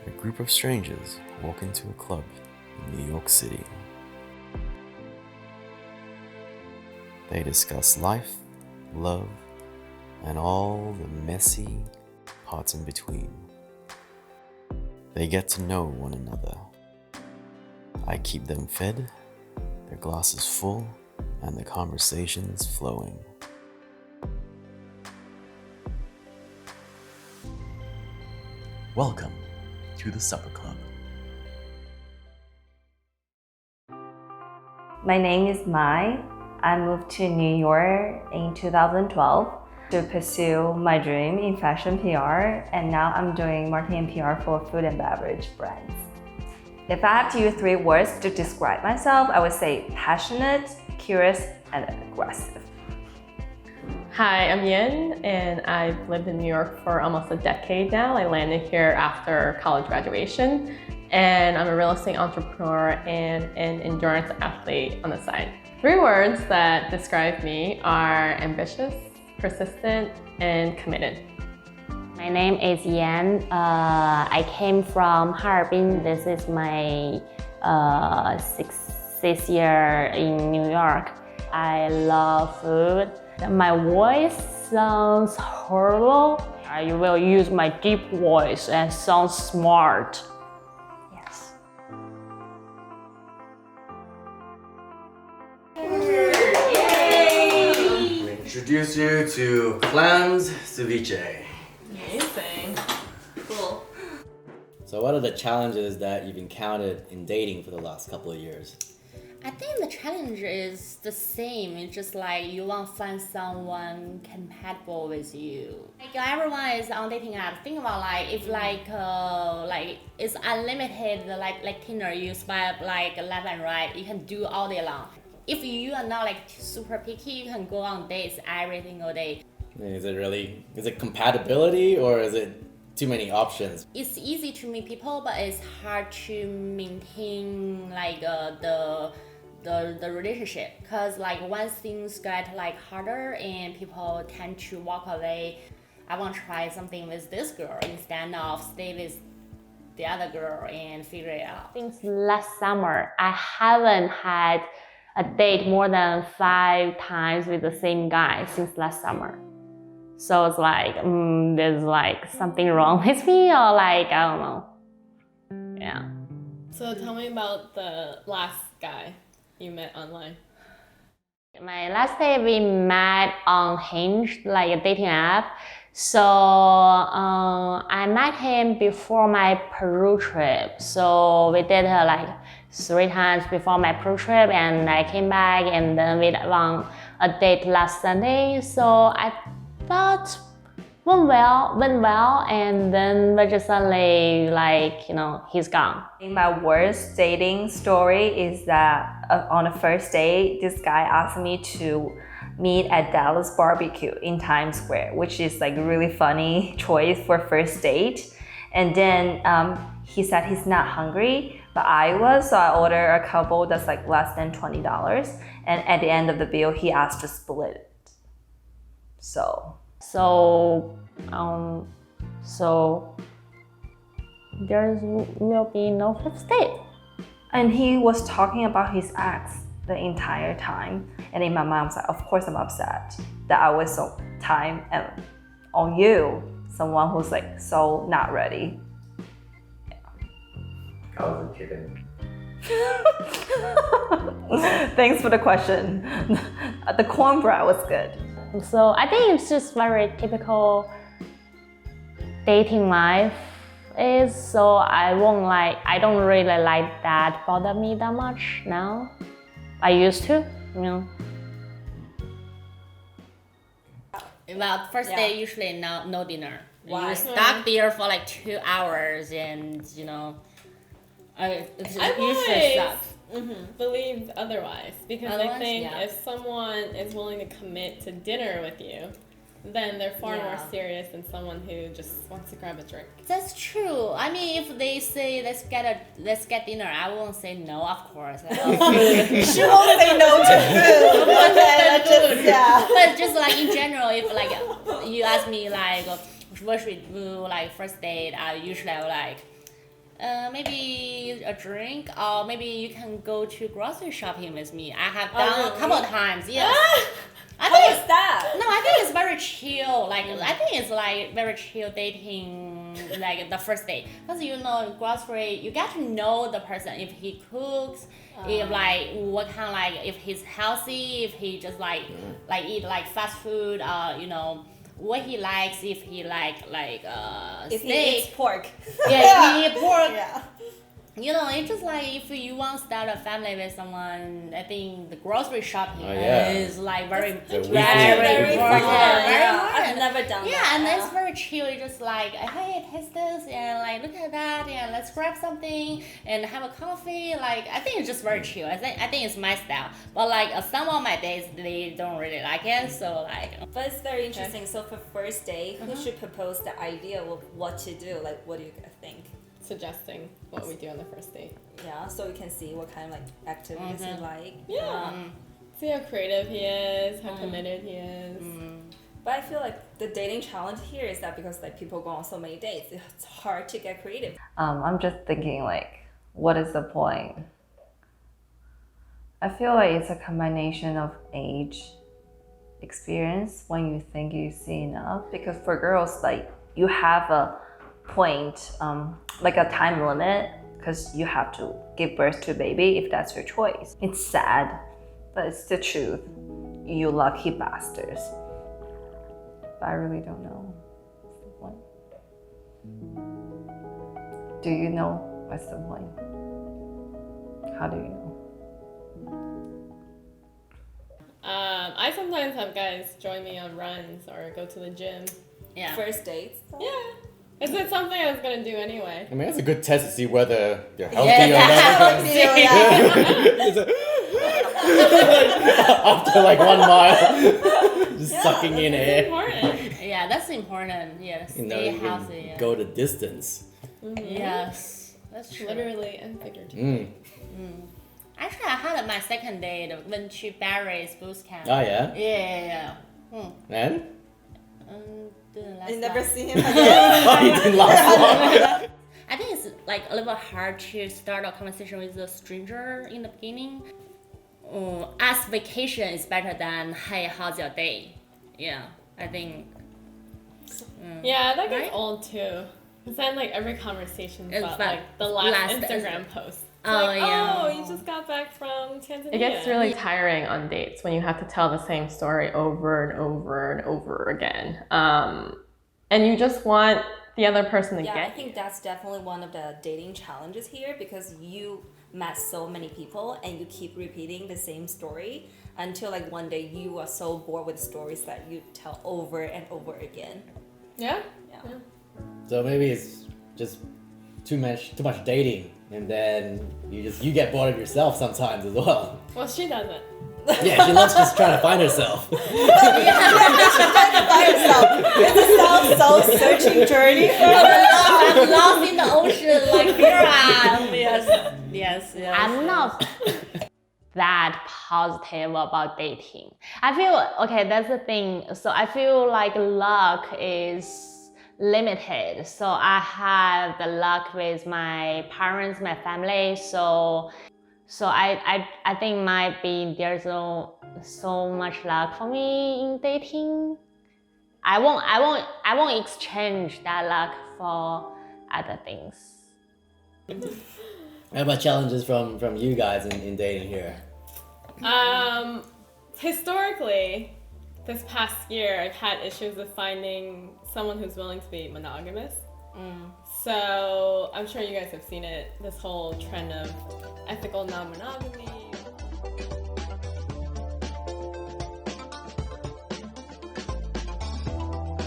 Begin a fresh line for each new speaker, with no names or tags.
A group of strangers walk into a club in New York City. They discuss life, love, and all the messy parts in between. They get to know one another. I keep them fed, their glasses full, and the conversations flowing. Welcome to the Supper Club.
My name is Mai. I moved to New York in 2012 to pursue my dream in fashion PR, and now I'm doing marketing PR for food and beverage brands. If I have to use 3 words to describe myself, I would say passionate, curious, and aggressive.
Hi, I'm Yin, and I've lived in New York for almost a decade now. I landed here after college graduation, and I'm a real estate entrepreneur and an endurance athlete on the side. 3 words that describe me are ambitious, persistent, and committed.
My name is Yan. I came from Harbin. This is my sixth year in New York. I love food. My voice sounds horrible. I will use my deep voice and sound smart. Yes.
We introduce you to clams ceviche.
Amazing. Cool.
So what are the challenges that you've encountered in dating for the last couple of years?
I think the challenge is the same. It's just like you want to find someone compatible with you. Like everyone is on dating app. Think about if it's unlimited like Tinder. You swipe left and right. You can do all day long. If you are not super picky, you can go on dates every single day.
Is it compatibility or is it too many options?
It's easy to meet people, but it's hard to maintain the relationship, because once things get harder and people tend to walk away, I want to try something with this girl instead of stay with the other girl and figure it out.
Since last summer, I haven't had a date more than 5 times with the same guy since last summer. So it's there's something wrong with me, or I don't know. Yeah.
So tell me about the last guy you met online.
My last date, we met on Hinge, a dating app. So I met him before my Peru trip. So we did 3 times before my Peru trip, and I came back, and then we went on a date last Sunday. So I thought went well, and then we just suddenly he's gone.
My worst dating story is that on the first date, this guy asked me to meet at Dallas Barbecue in Times Square, which is really funny choice for first date. And then he said he's not hungry, but I was, so I ordered a couple that's less than $20. And at the end of the bill, he asked to split it.
So there will be no 5th date.
And he was talking about his ex the entire time. And in my mind, I was of course I'm upset that I was so time and on you, someone who's so not ready.
I wasn't kidding.
Thanks for the question. The cornbread was good.
So I think it's just very typical dating life is, so I don't really let that bother me that much now. I used to,
Well, first day usually no dinner.
Why?
You stuck there for 2 hours, and it usually sucks.
Believe otherwise, because I think if someone is willing to commit to dinner with you, then they're far more serious than someone who just wants to grab a drink.
That's true. I mean, if they say let's get dinner, I won't say no, of course.
She won't say no to food.
But just in general, if you ask me what should we do first date, I usually maybe a drink, or maybe you can go to grocery shopping with me. I have done a couple of times. Yes. I think
How is that?
No, I think it's very chill. Like I think it's like very chill dating, like the first date. Because you know, grocery, you get to know the person if he cooks, if like what kind like if he's healthy, if he just like eat like fast food, you know what he likes, if he
If
steak.
he eats pork.
Yeah, if he eat pork.
Yeah.
You know, it's just like if you want to start a family with someone, I think the grocery shopping
yeah.
is like very,
So
very,
we
very
do.
important.
Yeah.
Very
Yeah.
important.
I've never done
Yeah,
that.
and it's very chill. It's just like, hey, taste this, and like look at that, and let's grab something and have a coffee. Like I think it's just very chill. I think it's my style. But like some of my dates, they don't really like it. So like,
But it's very interesting. So for first date, who should propose the idea of what to do? Like, what do you guys think?
Suggesting what we do on the first date.
Yeah, so we can see what kind of like activities you like.
Yeah. See how creative he is, how committed he is.
But I feel like the dating challenge here is that because like people go on so many dates, it's hard to get creative.
I'm just thinking like, what is the point? I feel like it's a combination of age, experience, when you think you see enough. Because for girls, like you have a point, like a time limit, because you have to give birth to a baby if that's your choice. It's sad, but it's the truth. You lucky bastards. But I really don't know. What's the point? Do you know what's the point? How do you know?
I sometimes have guys join me on runs or go to the gym.
yeah.
First dates. So.
Yeah. Is it something I was gonna do anyway?
I mean, that's a good test to see whether you're healthy
Yeah,
or not.
Yeah.
It's a- After like 1 mile, just sucking in
It's
air.
important.
Yeah, that's important. Yeah,
You know,
stay
you
healthy.
can
Yeah.
go the distance.
Yes, that's true.
Literally and figuratively.
Actually, I had my second date when she Barry's boot camp.
Oh yeah.
Yeah.
And?
Didn't last
You never
long.
see him again.
Oh, you didn't last long.
I think it's like a little bit hard to start a conversation with a stranger in the beginning. Ask vacation is better than hey, how's your day? Yeah, I think.
Yeah, that gets
Right?
old too. Cause then like every conversation
It's
about
like
like the last
last
Instagram post. It's
Oh,
like,
yeah.
oh, you just got back from Tanzania.
It gets really tiring on dates when you have to tell the same story over and over and over again. And you just want the other person to
Yeah, I
get
think that's definitely one of the dating challenges here because you met so many people and you keep repeating the same story until like one day you are so bored with stories that you tell over and over again.
Yeah.
Yeah.
So maybe it's just too much dating, and then you get bored of yourself sometimes as well.
Well, she doesn't.
Yeah, she loves just trying to find herself.
By yourself. It's a self-searching journey for her.
I'm lost in the ocean, like here I am. Yes.
I'm not that positive about dating. I feel, okay, that's the thing. So I feel like luck is limited. So I have the luck with my parents, my family. So I think might be there's no so much luck for me in dating. I won't exchange that luck for other things.
How about challenges from you guys in dating here?
Historically, this past year, I've had issues with finding someone who's willing to be monogamous. So I'm sure you guys have seen it, this whole trend of ethical non-monogamy